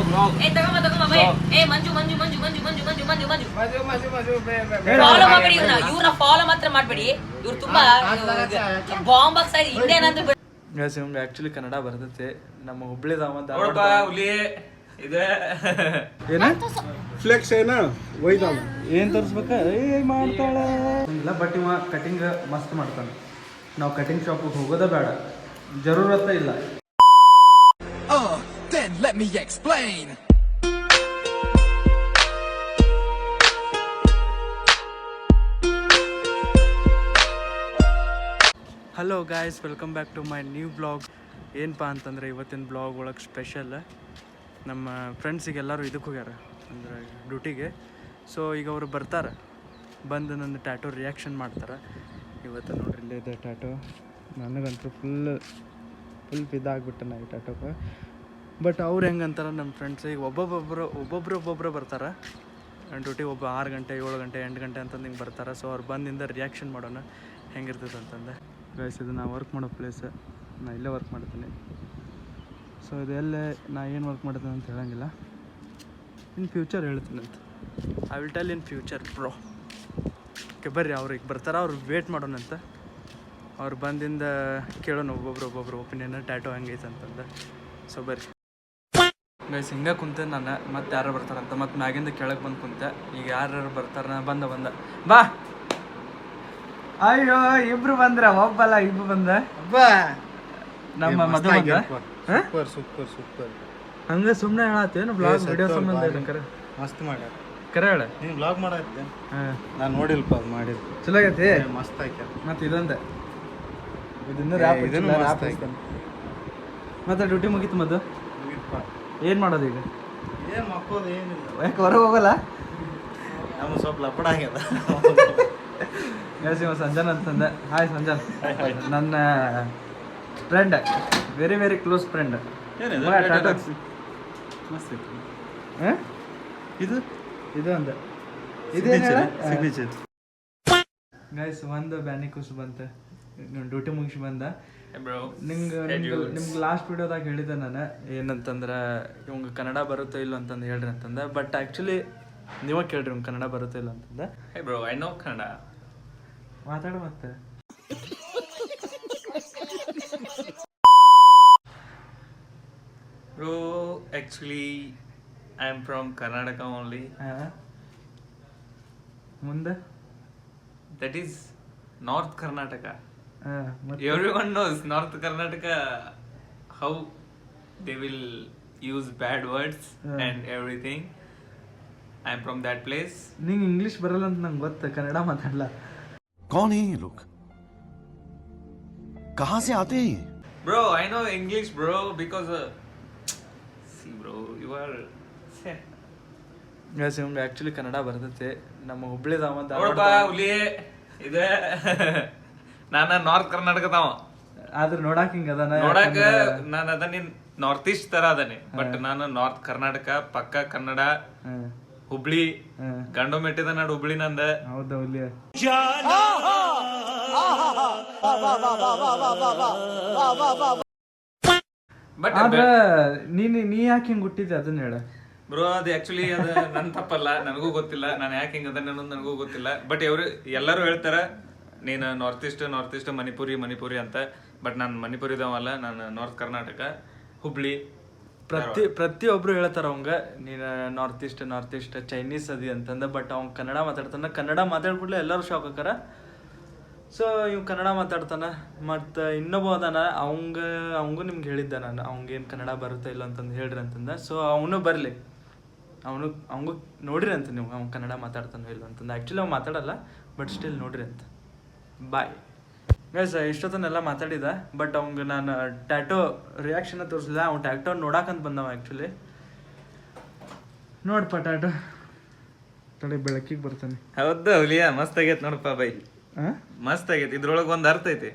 ಏ ತಗೊಂಬ ತಗೊಂಬ ಬೈ. ಏ ಮಂಜು ಮಂಜು ಮಂಜು ಮಂಜು ಮಂಜು ಮಂಜು ಮಂಜು ಮಂಜು ಫಾಲೋ ಮಾಡಬೇಡಿ ಇವ್ರನ್ನ ಫಾಲೋ ಮಾತ್ರ ಮಾಡಬೇಡಿ. ಇವ್ರು ತುಂಬಾ ಬಾಂಬ್ ಆಗ್ತಾ ಇದೆ. ಇನ್ನೇನಂದ್ರೆ ಗೈಸ್ ಇವ್ಗೆ ಆ್ಯಕ್ಚುಲಿ ಕನ್ನಡ ಬರ್ತೈತೆ. ನಮ್ಮ ಹುಬ್ಳಿದಾವ ಏನ ಫ್ಲೆಕ್ಸ್ ಏನ ಒಯ್ದಾವ ಏನ್ ತೋರಿಸ್ಬೇಕ ಮಾಡ್ತಾಳೆ ಇಲ್ಲ. ಬಟ್ ಇವ ಕಟಿಂಗ್ ಮಸ್ತ್ ಮಾಡ್ತಾನೆ. ನಾವು ಕಟಿಂಗ್ ಶಾಪಿಗೆ ಹೋಗೋದೇ ಬೇಡ, ಜರೂರತ್ತ ಇಲ್ಲ. Then let me explain. Hello guys, welcome back to my new blog. ಏನಪ್ಪ ಅಂತಂದರೆ ಇವತ್ತಿನ ಬ್ಲಾಗ್ ಒಳಗೆ ಸ್ಪೆಷಲ್ ನಮ್ಮ ಫ್ರೆಂಡ್ಸಿಗೆಲ್ಲರೂ ಇದಕ್ಕೆ ಹೋಗ್ಯಾರ ಅಂದರೆ ಡ್ಯೂಟಿಗೆ. ಸೊ ಈಗ ಅವರು ಬರ್ತಾರೆ, ಬಂದು ನನ್ನ ಟ್ಯಾಟೋ ರಿಯಾಕ್ಷನ್ ಮಾಡ್ತಾರೆ. ಇವತ್ತು ನೋಡ್ರಿ ಇಲ್ಲೇ ಇದೆ ಟ್ಯಾಟೋ. ನನಗಂತೂ ಫುಲ್ ಇದಾಗ್ಬಿಟ್ಟೆ ನಾ ಈ ಟ್ಯಾಟೋಗೆ. ಬಟ್ ಅವ್ರು ಹೆಂಗಂತಾರೆ ನಮ್ಮ ಫ್ರೆಂಡ್ಸ್, ಈಗ ಒಬ್ಬೊಬ್ಬರು ಬರ್ತಾರೆ ಡ್ಯೂಟಿ. ಒಬ್ಬ 6 ಗಂಟೆ 7 ಗಂಟೆ 8 ಗಂಟೆ ಅಂತಂದು ಹಿಂಗೆ ಬರ್ತಾರೆ. ಸೊ ಅವ್ರು ಬಂದಿಂದ ರಿಯಾಕ್ಷನ್ ಮಾಡೋಣ ಹೆಂಗಿರ್ತದೆ ಅಂತಂದು. ಗೈಸ್ ಇದು ನಾ ವರ್ಕ್ ಮಾಡೋ ಪ್ಲೇಸ್, ನಾ ಇಲ್ಲೇ ವರ್ಕ್ ಮಾಡ್ತೀನಿ. ಸೊ ಇದೆಲ್ಲೇ ನಾ ಏನು ವರ್ಕ್ ಮಾಡ್ತೀನಿ ಅಂತ ಹೇಳೋಂಗಿಲ್ಲ, ಇನ್ ಫ್ಯೂಚರ್ ಹೇಳ್ತೀನಿ ಅಂತ. I will tell in future bro. Okay ಬರ್ರಿ, ಅವ್ರಿಗೆ ಬರ್ತಾರೆ, ಅವ್ರು ವೇಟ್ ಮಾಡೋಣಂತ. ಅವ್ರು ಬಂದಿಂದ ಕೇಳೋಣ ಒಬ್ಬೊಬ್ರು ಒಪಿನಿಯನ್ ಟ್ಯಾಟೋ ಹೆಂಗೈತೆ ಅಂತಂದು. ಸೊ ಬರ್ರಿ ಗೈಸ್, ಹಿಂಗೆ ಕುಂತೆ ನಾನು. ಮತ್ತೆ ಯಾರು ಬರ್ತಾರಂತ ಮತ್ತೆ ಮ್ಯಾಗಿಂದ ಕೆಳಗೆ ಬಂದು ಕುಂತೆ. ಈಗ ಯಾರು ಬರ್ತಾರ ಬಂದ ಬಾ. ಅಯ್ಯೋ ಇಬ್ರು ಬಂದ್ರ, ಒಬ್ಬಲ್ಲ ಇಬ್ರು ಬಂದ. ನಮ್ಮ ಮದುವೆ ಸೂಪರ್ ಸೂಪರ್ ಸೂಪರ್. ಹಂಗೆ ಸುಮ್ಮನೆ ಹೇಳತ್ತೇನು ಬ್ಲಾಗ್ ವಿಡಿಯೋ ಸಂಬಂಧ ಕರೆ ಮಸ್ತ್ ಮಾಡ್ಯಾರ. ಕರೆ ಹೇಳ ನೀನು ಬ್ಲಾಗ್ ಮಾಡತ್ತೆ. ನಾನು ನೋಡಿಲ್ಪ ಅದು ಮಾಡಿದ್ದು ಚಲೋ ಆಗೈತಿ. ಮಸ್ತ್ ಆಯ್ತು. ಮತ್ತೆ ಇದೊಂದೆ ಇದನ್ನು ರ್ಯಾಪ್ ಮತ್ತೆ ಡ್ಯೂಟಿ ಮುಗೀತು. ಮದ್ದು ಏನು ಮಾಡೋದು ಈಗ? ಏನು ಮಕ್ಕೋದು ಏನಿಲ್ಲ. ಯಾಕೆ ಹೊರಗೆ ಹೋಗಲ್ಲ? ನಮ್ಗೆ ಸ್ವಲ್ಪ ಲಪಡ ಆಗ್ಯದ. ಇವ ಸಂಜನ್ ಅಂತಂದೆ. ಹಾಯ್ ಸಂಜನ್, ನನ್ನ friend, very very close friend. ಇದು ಒಂದು ಸಿಗ್ನೇಚರ್. ಗೈಸ್ ಒಂದು ಬ್ಯಾನಿ ಖುಷಿ ಬಂತೆ, ಡ್ಯೂಟಿ ಮುಗಿಸಿ ಬಂದ. ನಿಮ್ಗೆ ಲಾಸ್ಟ್ ವಿಡಿಯೋದಾಗ ಹೇಳಿದ್ದೆ ನಾನು ಏನಂತಂದ್ರೆ ಇವಂಗೆ ಕನ್ನಡ ಬರುತ್ತೋ ಇಲ್ಲ ಅಂತಂದು ಹೇಳ್ರಿ ಅಂತಂದೆ. ಬಟ್ ಆ್ಯಕ್ಚುಲಿ ನೀವೇ ಕೇಳ್ರಿ ಇವ್ಗೆ ಕನ್ನಡ ಬರುತ್ತೋ ಇಲ್ಲ ಅಂತಂದೆ. I know Kannada. ಮಾತಾಡು ಮತ್ತೆ. Bro, actually, I am from Karnataka only. ಮುಂದೆ That is North Karnataka. Everyone knows North Karnataka, how they will use bad words and everything. I am from that place. ನಿಂಗೆ English ಬರಲ್ಲ ಅಂತ ನಂಗೆ ಗೊತ್ತು, ಕನ್ನಡ ಮಾತಾಡಲ್ಲ. कौन है ये लोग? कहाँ से आते हैं? Bro, I know English, bro, because see, bro, you are. Guys ಇವ್ಗೆ ಆ್ಯಕ್ಚುಲಿ ಕನ್ನಡ ಬರ್ತೈತೆ. ನಮ್ಮ ಹುಬ್ಳಿದಾವ ನೋಡಪ್ಪ ಹುಲಿ ಇದೆ. ನಾನು ನಾರ್ತ್ ಕರ್ನಾಟಕದವ. ಆದ್ರೆ ನೋಡಾಕ ಹಿಂಗ ಅದಾನ. ನೋಡಾಕ ನಾನು ಅದನ್ನ ನಾರ್ತ್ ಈಸ್ಟ್ ತರ ಅದಾನೆ. ಬಟ್ ನಾನು ನಾರ್ತ್ ಕರ್ನಾಟಕ ಪಕ್ಕ ಕನ್ನಡ. ಹುಬ್ಳಿ ಗಂಡು ಮೆಟ್ಟಿದ ನಾಡು ಹುಬ್ಳಿ ನಂದ. ಹೌದಾ ಹುಲಿ? ಬಟ್ ನೀ ಯಾಕೆ ಹಿಂಗ್ ಹುಟ್ಟಿದ್ದೆ ಅದನ್ನ ಹೇಳ ಬ್ರೋ. ಅದು ಆಕ್ಚುಲಿ ಅದು ನನ್ ತಪ್ಪಲ್ಲ, ನನಗೂ ಗೊತ್ತಿಲ್ಲ ನಾನು ಯಾಕೆ ಹಿಂಗ ಅದ ನನಗೂ ಗೊತ್ತಿಲ್ಲ. ಬಟ್ ಎಲ್ಲರೂ ಹೇಳ್ತಾರ ನೀನು ನಾರ್ತ್ ಈಸ್ಟ್ ಮಣಿಪುರಿ ಅಂತ. ಬಟ್ ನಾನು ಮಣಿಪುರಿದವಲ್ಲ, ನಾನು ನಾರ್ತ್ ಕರ್ನಾಟಕ ಹುಬ್ಳಿ. ಪ್ರತಿಯೊಬ್ರು ಹೇಳ್ತಾರ ಅವಂಗ ನೀನು ನಾರ್ತ್ ಈಸ್ಟ್ ಚೈನೀಸ್ ಅದಿ ಅಂತಂದ. ಬಟ್ ಅವ್ನ್ ಕನ್ನಡ ಮಾತಾಡ್ತಾನ. ಕನ್ನಡ ಮಾತಾಡ್ಬಿಡ್ಲೆ ಎಲ್ಲರೂ ಶಾಕ್ ಆಕಾರ. ಸೊ ಇವ್ ಕನ್ನಡ ಮಾತಾಡ್ತಾನ. ಮತ್ತು ಇನ್ನೊಬ್ಬ ಅದಾನ, ಅವಂಗೂ ನಿಮ್ಗೆ ಹೇಳಿದ್ದೆ ನಾನು, ಅವಂಗೇನು ಕನ್ನಡ ಬರುತ್ತೆ ಇಲ್ಲ ಅಂತಂದು ಹೇಳ್ರಿ ಅಂತಂದ. ಸೊ ಅವನು ಬರಲಿ, ಅವಂಗೂ ನೋಡ್ರಿ ಅಂತ ನೀವು, ಅವ್ನು ಕನ್ನಡ ಮಾತಾಡ್ತಾನೋ ಇಲ್ಲ ಅಂತಂದು. ಆ್ಯಕ್ಚುಲಿ ಅವ್ನು ಮಾತಾಡಲ್ಲ, ಬಟ್ ಸ್ಟಿಲ್ ನೋಡ್ರಿ ಅಂತ. Bye guys. ಇಷ್ಟೊತ್ತನೆಲ್ಲ ಮಾತಾಡಿದ. ಬಟ್ ಅವಂಗೆ ನಾನು ಟ್ಯಾಟೋ ರಿಯಾಕ್ಷನ್ ತೋರಿಸಿಲ್ಲ. ಅವ್ನು ಟ್ಯಾಟೋ ನೋಡಾಕಂತ ಬಂದವ ಆ್ಯಕ್ಚುಲಿ. ನೋಡಪ್ಪ ಟ್ಯಾಟೋ ತಡೆ, ಬೆಳಕಿಗೆ ಬರ್ತಾನೆ. ಹೌದಾ ಹುಲಿಯಾ? ಮಸ್ತ್ ಆಗೈತೆ ನೋಡಪ್ಪ ಬೈ, ಮಸ್ತ್ ಆಗೈತಿ. ಇದ್ರೊಳಗೆ ಒಂದು ಅರ್ಥ ಐತಿ.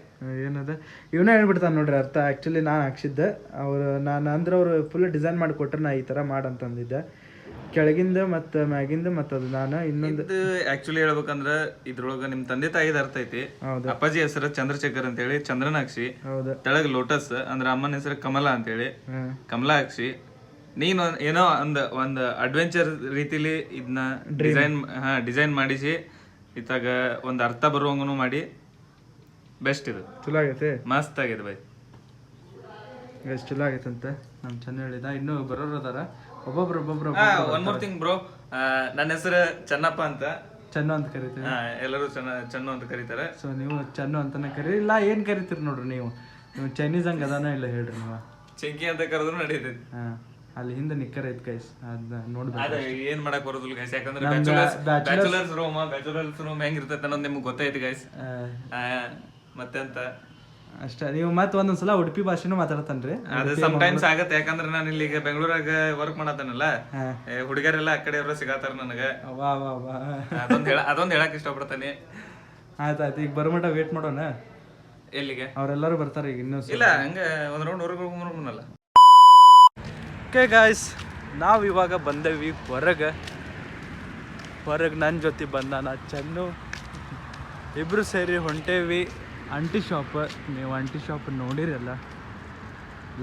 ಏನದ ಇವನೇ ಹೇಳ್ಬಿಡ್ತಾನೆ ನೋಡ್ರಿ ಅರ್ಥ. ಆ್ಯಕ್ಚುಲಿ ನಾನು ಹಾಕ್ಸಿದ್ದೆ, ಅವ್ರು ಫುಲ್ ಡಿಸೈನ್ ಮಾಡಿ ಕೊಟ್ರೆ ನಾ ಈ ಥರ ಮಾಡಂತಂದಿದ್ದೆ. ಕೆಳಗಿಂದ ಮತ್ತು ಮ್ಯಾಗಿಂದ ಮತ್ತು ಅದು ನಾನು ಇನ್ನೊಂದು ಆಕ್ಚುಲಿ ಹೇಳ್ಬೇಕಂದ್ರ ಇದ್ರೊಳಗ ನಿಮ್ ತಂದೆ ತಾಯಿದ ಅರ್ಥ ಐತಿ. ಅಪ್ಪಾಜಿ ಹೆಸರು ಚಂದ್ರಶೇಖರ್ ಅಂತ ಹೇಳಿ ಚಂದ್ರನಾಕ್ಷಿ, ತೆಳಗ್ ಲೋಟಸ್ ಅಂದ್ರ ಅಮ್ಮನ ಹೆಸರು ಕಮಲಾ ಅಂತ ಹೇಳಿ ಕಮಲಾಕ್ಷಿ, ನೀನು ಏನೋ ಒಂದು ಅಡ್ವೆಂಚರ್ ರೀತಿಲಿ ಇದನ್ನ ಡಿಸೈನ್ ಮಾಡಿಸಿ ಇತ್ತಾಗ ಒಂದು ಅರ್ಥ ಬರುವಂಗನು ಮಾಡಿ ಬೆಸ್ಟ್ ಇದು ಚಲೋ ಆಗೈತೆ ಮಸ್ತ್ ಆಗಿದೆ ಬೈ ಎಷ್ಟು ಚಲೋ ಆಗೈತಂತೆ ನಮ್ಮ ಚೆನ್ನ ಹೇಳಿದ ಇನ್ನೂ ಬರೋರು ಅದಾರ ಒಬ್ಬೊಬ್ರು ಒನ್ ಮೋರ್ ಥಿಂಗ್ ಬ್ರೋ ನನ್ನ ಹೆಸರು ಚೆನ್ನಪ್ಪ ಅಂತ ಚೆನ್ನು ಅಂತ ಕರಿತೀವಿ ಎಲ್ಲರೂ ಚೆನ್ನು ಅಂತ ಕರೀತಾರೆ ಸೊ ನೀವು ಚೆನ್ನು ಅಂತಾನೆ ಕರಿ ಇಲ್ಲ ಏನ್ ಕರಿತೀರಿ ನೋಡ್ರಿ ನೀವು ಚೈನೀಸ್ ಹಂಗ ಅದಾನ ಇಲ್ಲ ಹೇಳ್ರಿ ನೀವು ಚೆಂಕಿ ಅಂತ ಕರೆದ್ರು ನಡೀತೈತಿ ಅಲ್ಲಿ ಹಿಂದೆ ನಿಕ್ಕರ್ ಐತ್ ಗೈಸ್ ಅದ ನೋಡ್ಬೇಕು ಅದ ಏನ್ ಮಾಡಕ್ ಬರೋದಿಲ್ಲ ಗೈಸ್ ಯಾಕಂದ್ರೆ ಬ್ಯಾಚುಲರ್ಸ್ ರೂಮ್ ಹೆಂಗಿರ್ತೈತೆ ಅನ್ನೋದು ನಿಮ್ಗೆ ಗೊತ್ತೈತಿ ಗೈಸ್ ಮತ್ತೆ ಅಂತ ಅಷ್ಟೇ ನೀವು ಮತ್ತೆ ಒಂದೊಂದ್ಸಲ ಉಡುಪಿ ಭಾಷೆನೂ ಮಾತಾಡ್ತಾನ್ರಿ ಅದು ಸಮಟೈಮ್ಸ್ ಆಗತ್ತೆ ಯಾಕಂದ್ರೆ ನಾನು ಇಲ್ಲಿ ಈಗ ಬೆಂಗಳೂರಾಗ ವರ್ಕ್ ಮಾಡತ್ತನಲ್ಲ ಹುಡುಗರೆಲ್ಲ ಆ ಕಡೆ ಸಿಗತ್ತಾರ ನನಗ ವಾ ವಾ ವಾ ಅದೊಂದ್ ಹೇಳಕ್ ಇಷ್ಟಪಡ್ತಾನೆ ಆಯ್ತಾಯ್ತು ಈಗ ಬರೋ ಮಟ್ಟ ವೇಟ್ ಮಾಡೋಣ ಎಲ್ಲಿಗೆ ಅವರೆಲ್ಲರೂ ಬರ್ತಾರೆ ಈಗ ಇನ್ನೂ ಇಲ್ಲ ಹಂಗ ಒಂದ್ ರೌಂಡ್ ಹೊರಗಲ್ಲ ಓಕೆ ಗಾಯ್ಸ್ ನಾವು ಇವಾಗ ಬಂದೇವಿ ಹೊರಗೆ ನನ್ನ ಜೊತೆ ಬಂದಾನ ಚೆನ್ನು ಇಬ್ರು ಸೇರಿ ಹೊಂಟೇವಿ ಅಂಟಿ ಶಾಪ್ ನೀವು ಅಂಟಿ ಶಾಪ್ ನೋಡಿರಲ್ಲ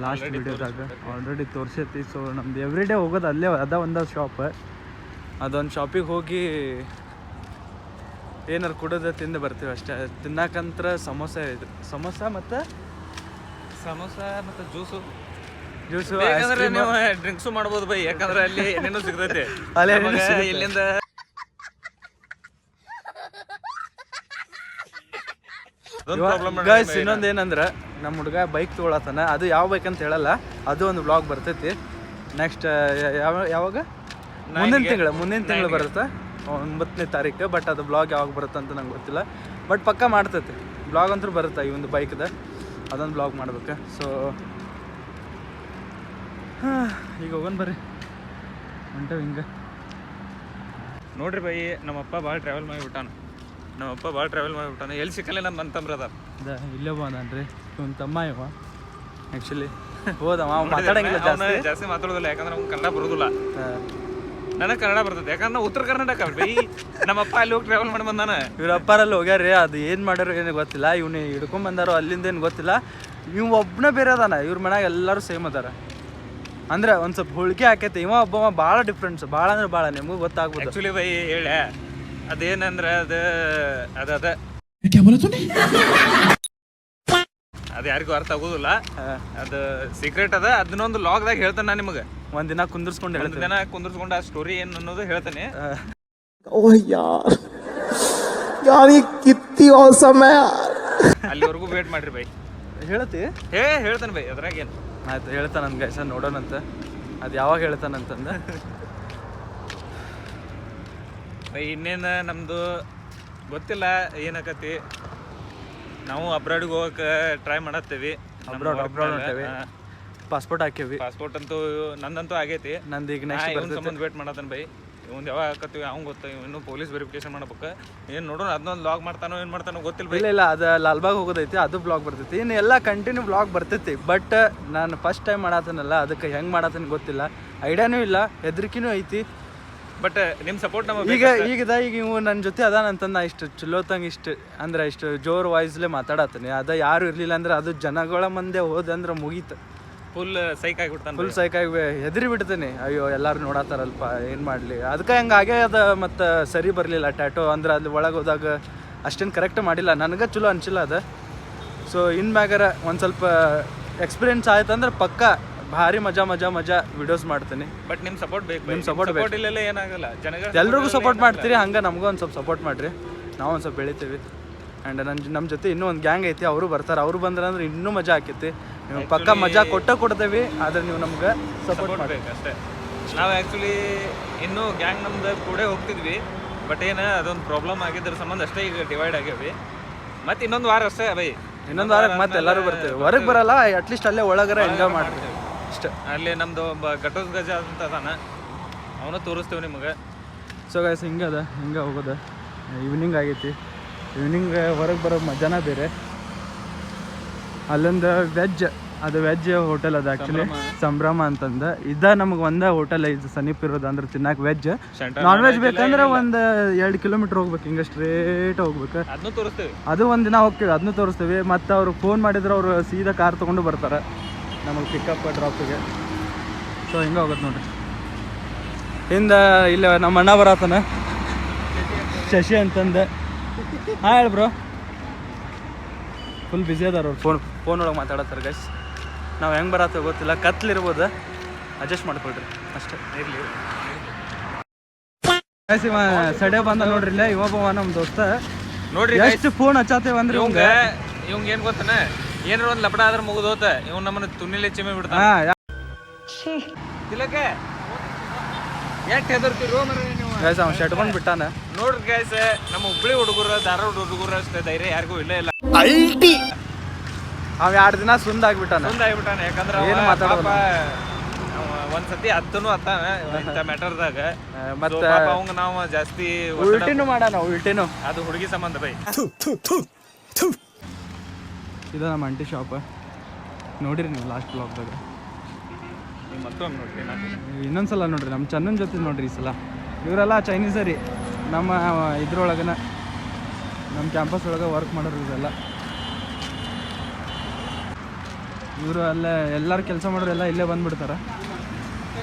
ಲಾಸ್ಟ್ ವಿಡಿಯೋದಾಗ ಆಲ್ರೆಡಿ ತೋರಿಸೈತಿ ಸೊ ನಮ್ದು ಎವ್ರಿ ಡೇ ಹೋಗೋದು ಅಲ್ಲೇ ಅದ ಒಂದು ಶಾಪ್ ಅದೊಂದು ಶಾಪಿಗೆ ಹೋಗಿ ಏನಾರು ಕುಡೋದು ತಿಂದು ಬರ್ತೀವಿ ಅಷ್ಟೇ ತಿನ್ನಕಂತ್ರ ಸಮೋಸ ಇದೆ ಸಮೋಸ ಮತ್ತು ಜ್ಯೂಸು ಜ್ಯೂಸು ಡ್ರಿಂಕ್ಸು ಮಾಡ್ಬೋದು ಬೈ ಯಾಕಂದ್ರೆ ಅಲ್ಲಿ ಏನೇನೋ ಸಿಗ್ತೈತೆ ಇಲ್ಲಿಂದ ಗೈಸ್ ಇನ್ನೊಂದು ಏನಂದ್ರೆ ನಮ್ಮ ಹುಡುಗ ಬೈಕ್ ತೊಗೊಳತಾನ ಅದು ಯಾವ ಬೈಕ್ ಅಂತ ಹೇಳಲ್ಲ ಅದು ಒಂದು ವ್ಲಾಗ್ ಬರ್ತೈತಿ ನೆಕ್ಸ್ಟ್ ಯಾವಾಗ ಮುಂದಿನ ತಿಂಗಳು ಬರುತ್ತೆ 9ನೇ ತಾರೀಕು ಬಟ್ ಅದು ಬ್ಲಾಗ್ ಯಾವಾಗ ಬರುತ್ತೆ ಅಂತ ನಂಗೆ ಗೊತ್ತಿಲ್ಲ ಬಟ್ ಪಕ್ಕ ಮಾಡ್ತೈತಿ ಬ್ಲಾಗ್ ಅಂತೂ ಬರುತ್ತೆ ಈ ಒಂದು ಬೈಕ್ದ ಅದೊಂದು ಬ್ಲಾಗ್ ಮಾಡ್ಬೇಕು ಸೊ ಈಗ ಹೋಗೋಣ ಬರ್ರಿ ಹೊಂಟೇವಿ ಹಿಂಗೆ ನೋಡ್ರಿ ಬೈ ನಮ್ಮಪ್ಪ ಭಾಳ ಟ್ರಾವೆಲ್ ಮಾಡಿಬಿಟ್ಟಾನ ಎಲ್ಲಿ ಸಿಕ್ಕಲ್ಲ ನಮ್ಮ ಅಂತಂಬ್ರ ಅದ ಇಲ್ಲೇ ಬಂದನ್ರಿ ಒಂದು ತಮ್ಮ ಇವ ಆ್ಯಕ್ಚುಲಿ ಹೋದವ ಮಾತಾಡಂಗಿಲ್ಲ ಜಾಸ್ತಿ ಮಾತಾಡೋದಿಲ್ಲ ಯಾಕಂದ್ರೆ ಅವ್ನು ಕನ್ನಡ ಬರೋದಿಲ್ಲ ನನಗೆ ಕನ್ನಡ ಬರ್ತದೆ ಯಾಕಂದ್ರೆ ಉತ್ತರ ಕರ್ನಾಟಕ ಬೈ ನಮ್ಮಪ್ಪ ಅಲ್ಲಿ ಹೋಗಿ ಟ್ರಾವೆಲ್ ಮಾಡಿ ಬಂದಾನ ಇವ್ರ ಅಪ್ಪಾರಲ್ಲಿ ಹೋಗ್ಯಾರ್ರಿ ಅದು ಏನು ಮಾಡ್ಯಾರ ಏನು ಗೊತ್ತಿಲ್ಲ ಇವ್ನು ಹಿಡ್ಕೊಂಡ್ ಬಂದಾರೋ ಅಲ್ಲಿಂದ ಏನು ಗೊತ್ತಿಲ್ಲ ಇವ್ ಒಬ್ಬನೇ ಬೇರೆ ಅದಾನ ಇವ್ರ ಮನ್ಯಾಗ ಎಲ್ಲರೂ ಸೇಮ್ ಅದಾರ ಅಂದ್ರೆ ಒಂದು ಸ್ವಲ್ಪ ಹೋಳಿಗೆ ಹಾಕೈತಿ ಇವ ಒಬ್ಬ ಭಾಳ ಡಿಫ್ರೆನ್ಸ್ ಭಾಳ ಅಂದ್ರೆ ಭಾಳ ನಿಮಗೂ ಗೊತ್ತಾಗ್ಬೋದು ಆ್ಯಕ್ಚುಲಿ ಬೈ ಹೇಳ ಅದೇನಂದ್ರೆ ಅದ ಅದು ಯಾರಿಗೂ ಅರ್ಥ ಆಗೋದಿಲ್ಲ ಅದು ಸೀಕ್ರೆಟ್ ಅದ ಅದನ್ನೊಂದು ಲಾಗ್ದಾಗ ಹೇಳ್ತಾನೆ ನಾನು ನಿಮಗೆ ಒಂದಿನ ಕುಂದಿರ್ಸ್ಕೊಂಡು ಕುಂದಿರ್ಸ್ಕೊಂಡು ಆ ಸ್ಟೋರಿ ಏನು ಅನ್ನೋದು ಹೇಳ್ತಾನೆ ಅಲ್ಲಿವರೆಗೂ ವೇಟ್ ಮಾಡ್ರಿ ಬೈ ಹೇಳ್ತಿ ಹೇಳ್ತಾನೆ ಬೈ ಅದ್ರಾಗ ಏನು ಆಯ್ತು ಹೇಳ್ತಾನ ನನ್ ಗೈಸ ನೋಡೋಣಂತ ಅದು ಯಾವಾಗ ಹೇಳ್ತಾನಂತಂದ ಬೈ ಇನ್ನೇನು ನಮ್ಮದು ಗೊತ್ತಿಲ್ಲ ಏನಾಕತಿ ನಾವು ಅಬ್ರಾಡ್ಗೆ ಹೋಗಕ್ಕೆ ಟ್ರೈ ಮಾಡತ್ತೀವಿ ಪಾಸ್ಪೋರ್ಟ್ ಹಾಕೇವಿ ಪಾಸ್ಪೋರ್ಟ್ ಅಂತೂ ನಂದಂತೂ ಆಗೈತಿ ನಂದು ಈಗ ನೆಕ್ಸ್ಟ್ ಸಂಬಂಧ ವೇಟ್ ಮಾಡತ್ತಾನ ಬೈ ಇವ್ನು ಯಾವಾಗ ಹಾಕತ್ತೀವಿ ಅವ್ನು ಗೊತ್ತ ಇನ್ನು ಪೊಲೀಸ್ ವೆರಿಫಿಕೇಶನ್ ಮಾಡ್ಬೇಕು ಏನು ನೋಡೋಣ ಅದನ್ನೊಂದು ಲಾಗ್ ಮಾಡ್ತಾನೋ ಏನು ಮಾಡ್ತಾನೋ ಗೊತ್ತಿಲ್ಲ ಇಲ್ಲ ಅದು ಲಾಲ್ಬಾಗ್ ಹೋಗೋದೈತಿ ಅದು ಬ್ಲಾಗ್ ಬರ್ತೈತಿ ಇನ್ನು ಎಲ್ಲ ಕಂಟಿನ್ಯೂ ಬ್ಲಾಗ್ ಬರ್ತೈತಿ ಬಟ್ ನಾನು ಫಸ್ಟ್ ಟೈಮ್ ಮಾಡತ್ತನಲ್ಲ ಅದಕ್ಕೆ ಹೆಂಗೆ ಮಾಡತ್ತನ ಗೊತ್ತಿಲ್ಲ ಐಡಿಯಾನೂ ಇಲ್ಲ ಹೆದರಿಕೆನೂ ಐತಿ ಬಟ್ ನಿಮ್ಮ ಸಪೋರ್ಟ್ ನಮಗೆ ಈಗ ಇವು ನನ್ನ ಜೊತೆ ಅದಾನಂತಂದು ನಾ ಇಷ್ಟು ಚಲೋತಂಗೆ ಇಷ್ಟು ಅಂದ್ರೆ ಇಷ್ಟು ಜೋರ್ ವಾಯ್ಸ್ಲೇ ಮಾತಾಡತ್ತೀನಿ ಅದು ಯಾರು ಇರಲಿಲ್ಲ ಅಂದ್ರೆ ಅದು ಜನಗಳ ಮುಂದೆ ಹೋದಂದ್ರೆ ಮುಗೀತು ಫುಲ್ ಸೈಕ್ ಆಗಿಬಿಡ್ತಾನೆ ಫುಲ್ ಸೈಕ್ ಆಗಿ ಹೆದರಿ ಬಿಡ್ತೀನಿ ಅಯ್ಯೋ ಎಲ್ಲರೂ ನೋಡತ್ತಾರಲ್ಪ ಏನು ಮಾಡಲಿ ಅದಕ್ಕೆ ಹಂಗೆ ಆಗೇ ಅದು ಮತ್ತು ಸರಿ ಬರಲಿಲ್ಲ ಟ್ಯಾಟೋ ಅಂದ್ರೆ ಅಲ್ಲಿ ಒಳಗೆ ಹೋದಾಗ ಅಷ್ಟೇನು ಕರೆಕ್ಟ್ ಮಾಡಿಲ್ಲ ನನಗೆ ಚಲೋ ಅನಿಸಿಲ್ಲ ಅದು ಸೊ ಇನ್ಮ್ಯಾಗಾರ ಒಂದು ಸ್ವಲ್ಪ ಎಕ್ಸ್ಪೀರಿಯನ್ಸ್ ಆಯ್ತಂದ್ರೆ ಪಕ್ಕ ಭಾರಿ ಮಜಾ ವಿಡಿಯೋಸ್ ಮಾಡ್ತೀನಿ ಬಟ್ ನಿಮ್ಮ ಸಪೋರ್ಟ್ ಬೇಕು ನಿಮ್ಮ ಸಪೋರ್ಟ್ ಇಲ್ಲ ಏನಾಗಲ್ಲ ಜನಗಳು ಎಲ್ರಿಗೂ ಸಪೋರ್ಟ್ ಮಾಡ್ತೀರಿ ಹಂಗೆ ನಮಗೂ ಒಂದು ಸ್ವಲ್ಪ ಸಪೋರ್ಟ್ ಮಾಡಿರಿ ನಾವು ಒಂದು ಸ್ವಲ್ಪ ಬೆಳಿತೀವಿ ಆ್ಯಂಡ್ ನಮ್ಮ ಜೊತೆ ಇನ್ನೂ ಒಂದು ಗ್ಯಾಂಗ್ ಐತಿ ಅವರು ಬರ್ತಾರೆ ಅವರು ಬಂದ್ರೆ ಇನ್ನೂ ಮಜಾ ಆಕೈತಿ ನೀವು ಪಕ್ಕ ಮಜಾ ಕೊಡ್ತೇವೆ ಆದರೆ ನೀವು ನಮ್ಗೆ ಸಪೋರ್ಟ್ ಮಾಡಬೇಕು ಅಷ್ಟೇ ನಾವು ಆ್ಯಕ್ಚುಲಿ ಇನ್ನೂ ಗ್ಯಾಂಗ್ ನಮ್ದು ಕೂಡ ಹೋಗ್ತಿದ್ವಿ ಬಟ್ ಏನು ಅದೊಂದು ಪ್ರಾಬ್ಲಮ್ ಆಗಿದ್ರ ಸಂಬಂಧ ಅಷ್ಟೇ ಈಗ ಡಿವೈಡ್ ಆಗ್ಯಾವಿ ಮತ್ತು ಇನ್ನೊಂದು ವಾರ ಅಷ್ಟೇ ಬೈ ಇನ್ನೊಂದು ವಾರಕ್ಕೆ ಮತ್ತೆ ಎಲ್ಲರೂ ಬರ್ತೀವಿ ಹೊರಗೆ ಬರಲ್ಲ ಅಟ್ಲೀಸ್ಟ್ ಅಲ್ಲೇ ಒಳಗರ ಎಂಜಾಯ್ ಮಾಡ್ತೀವಿ ಇಷ್ಟ ಅಲ್ಲಿ ನಮ್ಮದು ಒಬ್ಬ ಗಟೋಸ್ ಗಜ ಅಂತ ಅದಾನ ಅವನು ತೋರಿಸ್ತೇವೆ ನಿಮಗೆ ಸೊ ಗೈಸ್ ಹಿಂಗೆ ಹೋಗೋದು ಈವ್ನಿಂಗ್ ಆಗೈತಿ ಈವ್ನಿಂಗ್ ಹೊರಗೆ ಬರೋ ಮಜಾನ ಬೇರೆ ಅಲ್ಲೊಂದು ವೆಜ್ ಹೋಟೆಲ್ ಅದು ಆ್ಯಕ್ಚುಲಿ ಸಂಭ್ರಮ ಅಂತಂದು ನಮಗೆ ಒಂದೇ ಹೋಟೆಲ್ ಇದು ಸಮೀಪ ಇರೋದು ಅಂದ್ರೆ ತಿನ್ನಕ್ಕೆ ವೆಜ್ ನಾನ್ ವೆಜ್ ಬೇಕಂದ್ರೆ ಒಂದು 2 ಕಿಲೋಮೀಟ್ರ್ ಹೋಗ್ಬೇಕು ಹಿಂಗೆ ಸ್ಟ್ರೇಟ್ ಹೋಗ್ಬೇಕು ಅದನ್ನು ತೋರಿಸ್ತೇವೆ ಅದು ಒಂದು ದಿನ ಹೋಗ್ತೀವಿ ಅದನ್ನು ತೋರಿಸ್ತೀವಿ ಮತ್ತು ಅವ್ರು ಫೋನ್ ಮಾಡಿದ್ರೆ ಅವರು ಸೀದಾ ಕಾರ್ ತೊಗೊಂಡು ಬರ್ತಾರೆ ನಮಗೆ ಪಿಕಪ್ ಡ್ರಾಪಿಗೆ ಸೊ ಹಿಂಗೆ ಹೋಗುತ್ತೆ ನೋಡ್ರಿ. ಹಿಂದೆ ಇಲ್ಲ ನಮ್ಮ ಅಣ್ಣ ಬರತ್ತಾನ ಶಶಿ ಅಂತಂದು. ಹಾಂ ಹೇಳಿ ಬ್ರೋ. ಫುಲ್ ಬ್ಯುಸಿ ಅದಾರ ಅವ್ರು ಫೋನ್ ಒಳಗೆ ಮಾತಾಡತ್ತಾರೆ ಗೈಸ್. ನಾವು ಹೆಂಗೆ ಬರತ್ತೋ ಗೊತ್ತಿಲ್ಲ, ಕತ್ಲಿರ್ಬೋದು, ಅಡ್ಜಸ್ಟ್ ಮಾಡ್ಕೊಳ್ರಿ ಅಷ್ಟೇ. ಇರಲಿ ಗೈಸ್, ಇವ ಸಡೆ ಬಂದ ನೋಡ್ರಿ ಇಲ್ಲ ಇವಾಗ ನಮ್ಮ ದೋಸ್ತ ನೋಡ್ರಿ ಎಷ್ಟು ಫೋನ್ ಹಚ್ಚಾತೇವ ಅಂದ್ರೆ ಇವಂಗ ಏನ್ ಗೊತ್ತಾನ, ಏನಾರ ಒಂದ್ ಲಪಡ ಆದ್ರೆ ಮುಗಿದೋತ ಇವ್ ನಮ್ಮನ್ನ ತುನ್ನಿಲೆ ಚಿಮ್ಮೆ ಬಿಡ್ತಾನ. ತಿಲಕೆ ಯಾಕೆ ಹೆದರ್ತಿರೋ ನೀವು ಗೈಸ್ ಅವ್ನು ಶಟ್ಕೊಂಡ್ ಬಿಟ್ಟಾನ ನೋಡ್ರಿ ಗೈಸ್. ನಮ್ಮ ಹುಬ್ಳಿ ಹುಡುಗರ ಧಾರವಾಡ ಹುಡುಗರ ಅಷ್ಟೇ ಧೈರ್ಯ ಯಾರಿಗೂ ಇಲ್ಲ. ಅವ 2 ದಿನ ಸುಂದಾಗ್ಬಿಟ್ಟಾನ. ಮುಂದಾಗ್ಬಿಟ್ಟಾನ. ಯಾಕಂದ್ರ ಏನು ಮಾತಾಡೋಲ್ಲ. ಒಂದ್ಸತಿ ಹತ್ತನು ಹತ್ತಾನ ಇಂಥ ಮ್ಯಾಟರ್ದಾಗ. ಮತ್ತೆ ಅವಂಗ ನಾವು ಜಾಸ್ತಿ ಉಲ್ಟಿನೂ ಮಾಡಾನ ಉಲ್ಟಿನೂ. ಅದು ಹುಡುಗಿ ಸಂಬಂಧ ಬೈ. ಇದು ನಮ್ಮ ಅಂಟಿ ಶಾಪ್ ನೋಡಿರಿ ನೀವು ಲಾಸ್ಟ್ ಬ್ಲಾಗ್ದಾಗ. ಮತ್ತೊಮ್ಮೆ ನೋಡ್ರಿ ಇನ್ನೊಂದ್ಸಲ ನೋಡ್ರಿ ನಮ್ಮ ಚನ್ನನ್ ಜೊತೆ ನೋಡ್ರಿ ಈ ಸಲ. ಇವರೆಲ್ಲ ಚೈನೀಸ ರೀ, ನಮ್ಮ ಇದ್ರೊಳಗನ ನಮ್ಮ ಕ್ಯಾಂಪಸ್ ಒಳಗೆ ವರ್ಕ್ ಮಾಡೋರು ಇದೆಲ್ಲ. ಇವರು ಅಲ್ಲೇ ಎಲ್ಲರೂ ಕೆಲಸ ಮಾಡೋರು ಎಲ್ಲ ಇಲ್ಲೇ ಬಂದ್ಬಿಡ್ತಾರೆ.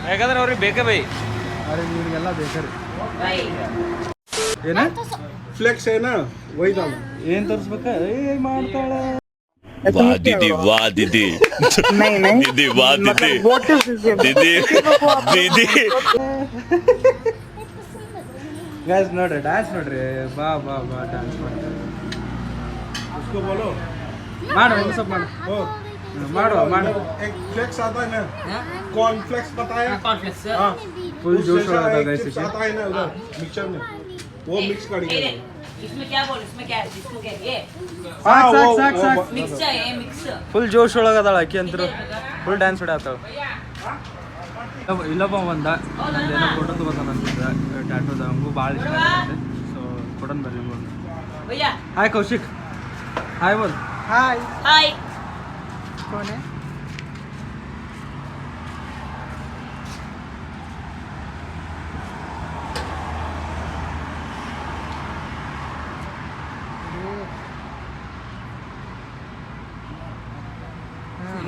ಯಾಕಂದ್ರೆ ಅವ್ರಿಗೆ ಬೇಕೇ ಬೈ. ಅರೆ ಇವ್ರಿಗೆಲ್ಲ ಬೇಕಾರಿ. ಏನ ಫ್ಲೆಕ್ಸ್ ಏನ ಒಯ್ದಾನ ಏನು ತೋರಿಸ್ಬೇಕ ಮಾಡ್ತಾಳೆ. वाह दीदी वाह दीदी दीदी वाह दीदी दीदी दीदी ಗೈಸ್ ನೋಡ್ರಿ ಡ್ಯಾನ್ಸ್ ನೋಡ್ರಿ. ಬಾ ಬಾ ಬಾ ಡ್ಯಾನ್ಸ್ ಮಾಡ್ತಾರೆ. उसको बोलो ಮಾಡು ಒಂದು ಸ್ವಲ್ಪ ಮಾಡು. ಮಾಡು ಮಾಡು. एक फ्लेक्स आता है ना, कॉर्नफ्लेक्स पता है? कॉर्नफ्लेक्स हाँ, फुल उस जोश जैसा वाला एक गाइस चिप्स इसे. आता है ना उधर मिक्सचर में, वो मिक्स करिए. इसमें क्या बोल, इसमें क्या है, इसको क्या है, ये हाँ, वो ಸಾಕ್ ಸಾಕ್ मिक्स है, ये मिक्स. ಫುಲ್ ಜೋಶ್ ಒಳಗದಾಳ ಆಕಿ ಅಂತರು. ಫುಲ್ ಡ್ಯಾನ್ಸ್ ಹೊಡ್ಯಾತಾಳ. ಇಲ್ಲೊಬ್ಬ ಬಂದ ಏನೋ ಫೋಟೋ ತಗೋತಾನಂತಿದ್ದ ಟ್ಯಾಟೋದ. ಹಂಗೂ ಭಾಳ ಇಷ್ಟ ಆಗುತ್ತೆ. ಸೊ ಕೊಡೋಣ ಬರ್ರಿ ನಿಮ್ಗೆ. भैया ಹಾಯ್ ಕೌಶಿಕ್. ಹಾಯ್ ಬೋಲ್. ಹಾಯ್. हाय. ಕೋನೆ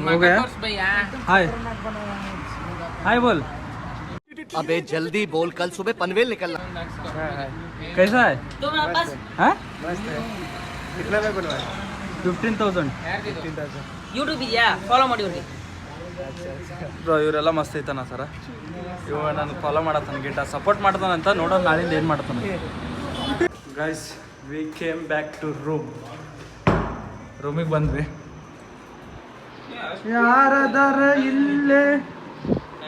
हो गया. हाय हाय बोल. अबे जल्दी बोल, कल सुबह पनवेल निकलना। कैसा है? तो मेरे पास हाँ कितना में बनवाए? 15,000. यूट्यूब ಇದೆಯಾ, ಫಾಲೋ ಮಾಡಿ ಅವ್ರಿಗೆ. ಬ್ರೋ ಇವರೆಲ್ಲ ಮಸ್ತ್ ಐತನ ಸರ. ಇವ ನನಗೆ ಫಾಲೋ ಮಾಡತ್ತಾನ, ಗಿಟ್ಟ ಸಪೋರ್ಟ್ ಮಾಡ್ತಾನಂತ. ನೋಡೋಣ ನಾಳಿಂದ ಏನು ಮಾಡ್ತಾನೆ. Guys we came back to ರೂಮಿಗೆ ಬಂದ್ವಿ. ಯಾರದಾರ ಇಲ್ಲೇ.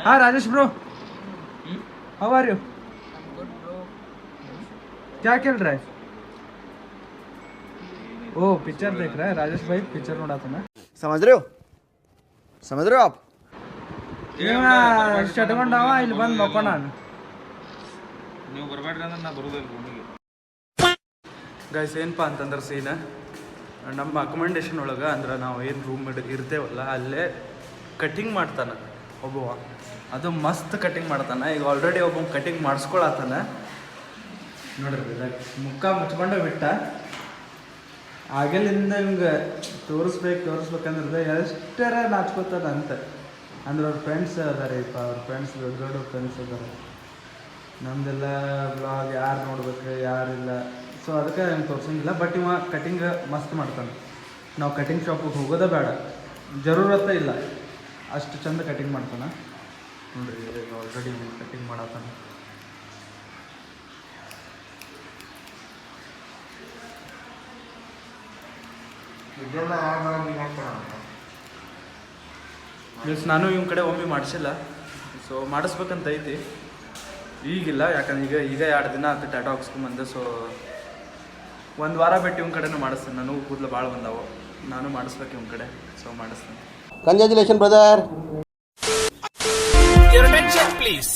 ಹಾಂ Rajesh bro, how are you? क्या खेल रहा है? ओ पिक्चर देख रहा है राजेश भाई. पिक्चर नोड़ा था ना. समझ रहे हो आप? ಶಟ್ಕೊಂಡವ ಇಲ್ಲಿ ಬಂದು ಮಕ್ಕೋಣ. ನೀವು ಬರಬೇಡ್ರಿ ಅಂದ್ರೆ ನಾ ಬರೋದಿಲ್ಲ ರೂಮಿಗೆ. ಗೈಸ್ ಏನಪ್ಪ ಅಂತಂದ್ರೆ ಸೀನ ನಮ್ಮ ಅಕೊಮೆಂಡೇಶನ್ ಒಳಗೆ ಅಂದ್ರೆ ನಾವು ಏನು ರೂಮ್ ಇರ್ತೇವಲ್ಲ ಅಲ್ಲೇ ಕಟಿಂಗ್ ಮಾಡ್ತಾನೆ ಒಬ್ಬವ. ಅದು ಮಸ್ತ್ ಕಟಿಂಗ್ ಮಾಡ್ತಾನೆ. ಈಗ ಆಲ್ರೆಡಿ ಒಬ್ಬ ಕಟಿಂಗ್ ಮಾಡಿಸ್ಕೊಳತ್ತಾನ ನೋಡ್ರಿ. ಮುಖ ಮುಚ್ಕೊಂಡು ಬಿಟ್ಟ. ಆಗಲಿಂದ ಹಿಂಗೆ ತೋರಿಸ್ಬೇಕಂದ್ರೆ ಎಷ್ಟರ ನಾಚ್ಕೋತಾನ ಅಂತ. ಅಂದ್ರೆ ಅವ್ರ ಫ್ರೆಂಡ್ಸ್ ಅದಾರೆ, ಅವ್ರ ಫ್ರೆಂಡ್ಸ್ ದೊಡ್ಡ ದೊಡ್ಡ ಫ್ರೆಂಡ್ಸ್ ಅದಾರೆ. ನಮ್ಮದೆಲ್ಲ ಬ್ಲಾಗ್ ಯಾರು ನೋಡ್ಬೇಕು ಯಾರಿಲ್ಲ. ಸೊ ಅದಕ್ಕೆ ಹೆಂಗೆ ತೋರ್ಸಂಗಿಲ್ಲ. ಬಟ್ ಇವ ಕಟಿಂಗ್ ಮಸ್ತ್ ಮಾಡ್ತಾನೆ. ನಾವು ಕಟಿಂಗ್ ಶಾಪಿಗೆ ಹೋಗೋದೇ ಬೇಡ, ಜರೂರತ್ತ ಇಲ್ಲ, ಅಷ್ಟು ಚಂದ ಕಟಿಂಗ್ ಮಾಡ್ತಾನೆ ನೋಡ್ರಿ. ಆಲ್ರೆಡಿ ಕಟಿಂಗ್ ಮಾಡತ್ತಾನೆ. ನಾನು ಇವ್ನ ಕಡೆ ಒಮ್ಮೆ ಮಾಡಿಸಿಲ್ಲ. ಸೊ ಮಾಡಿಸ್ಬೇಕಂತ ಐತಿ. ಈಗಿಲ್ಲ, ಯಾಕಂದ್ರೆ ಈಗ 2 ದಿನ ಆಯ್ತು ಟ್ಯಾಟೋ ಹಾಕ್ಸ್ಕೊಂಬಂದೆ. ಸೊ 1 ವಾರ ಬಿಟ್ಟು ಇವ್ನ ಕಡೆನೂ ಮಾಡಿಸ್ತೇನೆ. ನನಗೂ ಕೂದಲು ಭಾಳ ಬಂದಾವು, ನಾನು ಮಾಡಿಸ್ಬೇಕು ಇವ್ನ ಕಡೆ. ಸೊ ಮಾಡಿಸ್ತೇನೆ. Congratulation brother. Your attention please.